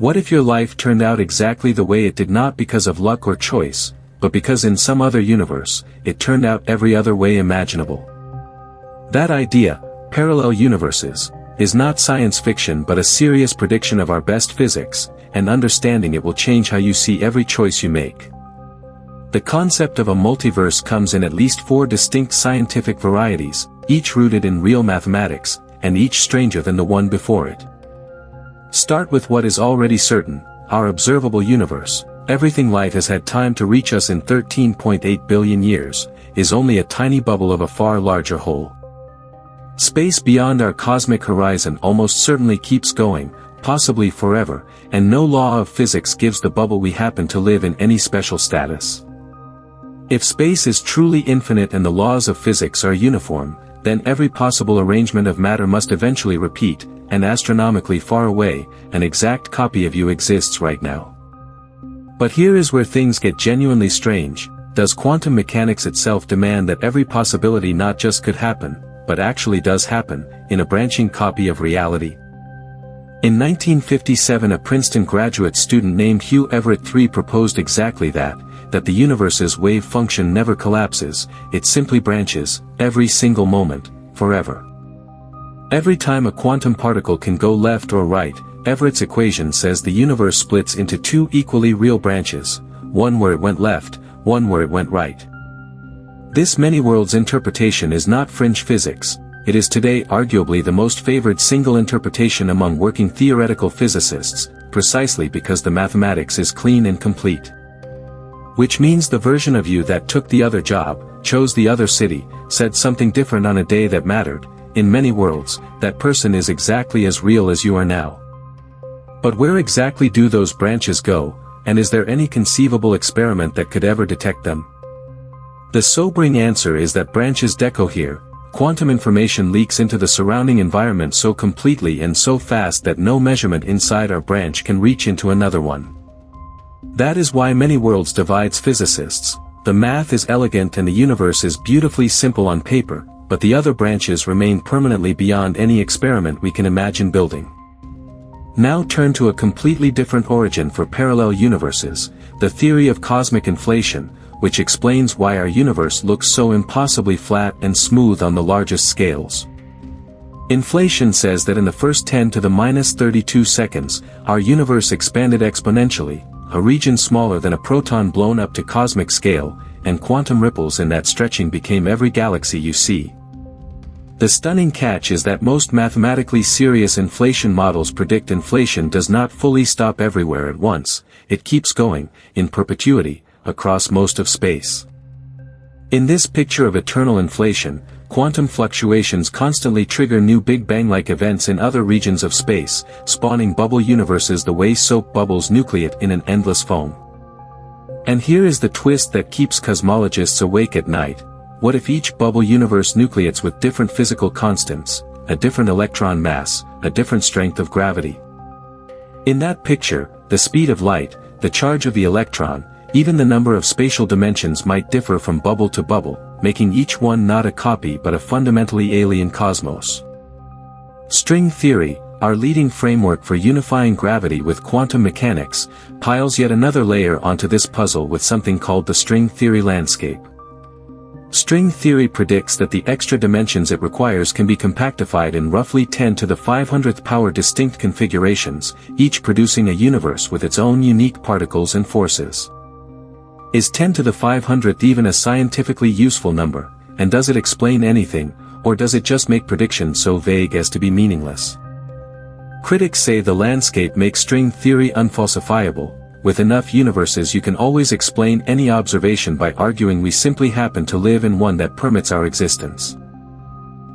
What if your life turned out exactly the way it did, not because of luck or choice, but because in some other universe, it turned out every other way imaginable? That idea, parallel universes, is not science fiction but a serious prediction of our best physics, and understanding it will change how you see every choice you make. The concept of a multiverse comes in at least 4 distinct scientific varieties, each rooted in real mathematics, and each stranger than the one before it. Start with what is already certain, our observable universe. Everything light has had time to reach us in 13.8 billion years, is only a tiny bubble of a far larger whole. Space beyond our cosmic horizon almost certainly keeps going, possibly forever, and no law of physics gives the bubble we happen to live in any special status. If space is truly infinite and the laws of physics are uniform, then every possible arrangement of matter must eventually repeat, and astronomically far away, an exact copy of you exists right now. But here is where things get genuinely strange. Does quantum mechanics itself demand that every possibility not just could happen, but actually does happen, in a branching copy of reality? In 1957 a Princeton graduate student named Hugh Everett III proposed exactly that the universe's wave function never collapses, it simply branches, every single moment, forever. Every time a quantum particle can go left or right, Everett's equation says the universe splits into 2 equally real branches, one where it went left, one where it went right. This many-worlds interpretation is not fringe physics, it is today arguably the most favored single interpretation among working theoretical physicists, precisely because the mathematics is clean and complete. Which means the version of you that took the other job, chose the other city, said something different on a day that mattered, in many worlds, that person is exactly as real as you are now. But where exactly do those branches go, and is there any conceivable experiment that could ever detect them? The sobering answer is that branches decohere. Quantum information leaks into the surrounding environment so completely and so fast that no measurement inside our branch can reach into another one. That is why many worlds divides physicists. The math is elegant and the universe is beautifully simple on paper, but the other branches remain permanently beyond any experiment we can imagine building. Now turn to a completely different origin for parallel universes, the theory of cosmic inflation, which explains why our universe looks so impossibly flat and smooth on the largest scales. Inflation says that in the first 10 to the minus 32 seconds, our universe expanded exponentially, a region smaller than a proton blown up to cosmic scale, and quantum ripples in that stretching became every galaxy you see. The stunning catch is that most mathematically serious inflation models predict inflation does not fully stop everywhere at once, it keeps going, in perpetuity, across most of space. In this picture of eternal inflation, quantum fluctuations constantly trigger new Big Bang-like events in other regions of space, spawning bubble universes the way soap bubbles nucleate in an endless foam. And here is the twist that keeps cosmologists awake at night. What if each bubble universe nucleates with different physical constants, a different electron mass, a different strength of gravity? In that picture, the speed of light, the charge of the electron, even the number of spatial dimensions might differ from bubble to bubble, making each one not a copy but a fundamentally alien cosmos. String theory, our leading framework for unifying gravity with quantum mechanics, piles yet another layer onto this puzzle with something called the string theory landscape. String theory predicts that the extra dimensions it requires can be compactified in roughly 10 to the 500th power distinct configurations, each producing a universe with its own unique particles and forces. Is 10 to the 500th even a scientifically useful number, and does it explain anything, or does it just make predictions so vague as to be meaningless? Critics say the landscape makes string theory unfalsifiable. With enough universes you can always explain any observation by arguing we simply happen to live in one that permits our existence.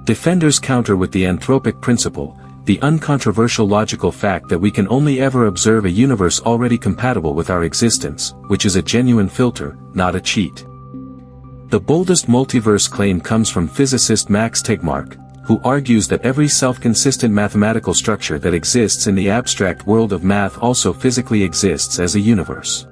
Defenders counter with the anthropic principle, the uncontroversial logical fact that we can only ever observe a universe already compatible with our existence, which is a genuine filter, not a cheat. The boldest multiverse claim comes from physicist Max Tegmark, who argues that every self-consistent mathematical structure that exists in the abstract world of math also physically exists as a universe.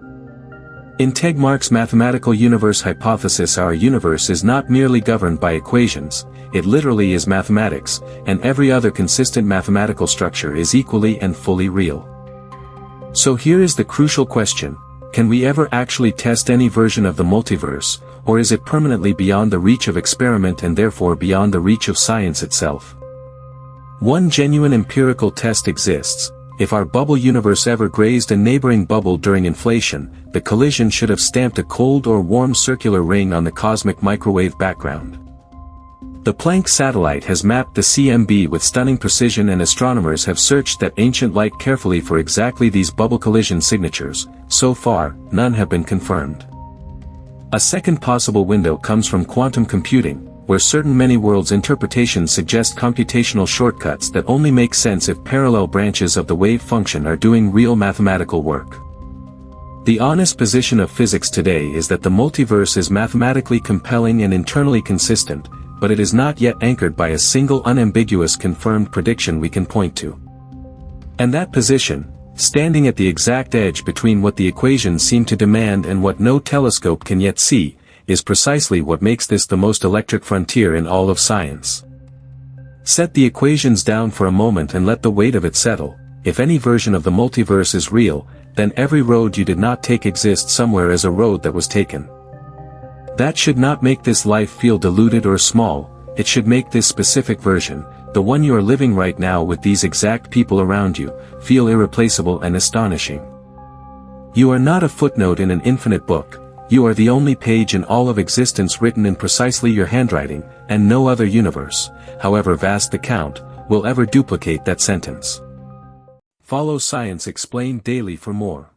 In Tegmark's mathematical universe hypothesis, our universe is not merely governed by equations, it literally is mathematics, and every other consistent mathematical structure is equally and fully real. So here is the crucial question: can we ever actually test any version of the multiverse, or is it permanently beyond the reach of experiment and therefore beyond the reach of science itself? One genuine empirical test exists. If our bubble universe ever grazed a neighboring bubble during inflation, the collision should have stamped a cold or warm circular ring on the cosmic microwave background. The Planck satellite has mapped the CMB with stunning precision, and astronomers have searched that ancient light carefully for exactly these bubble collision signatures. So far, none have been confirmed. A second possible window comes from quantum computing, where certain many-worlds interpretations suggest computational shortcuts that only make sense if parallel branches of the wave function are doing real mathematical work. The honest position of physics today is that the multiverse is mathematically compelling and internally consistent, but it is not yet anchored by a single unambiguous confirmed prediction we can point to. And that position, standing at the exact edge between what the equations seem to demand and what no telescope can yet see, is precisely what makes this the most electric frontier in all of science. Set the equations down for a moment and let the weight of it settle. If any version of the multiverse is real, then every road you did not take exists somewhere as a road that was taken. That should not make this life feel diluted or small. It should make this specific version, the one you are living right now with these exact people around you, feel irreplaceable and astonishing. You are not a footnote in an infinite book. You are the only page in all of existence written in precisely your handwriting, and no other universe, however vast the count, will ever duplicate that sentence. Follow Science Explained daily for more.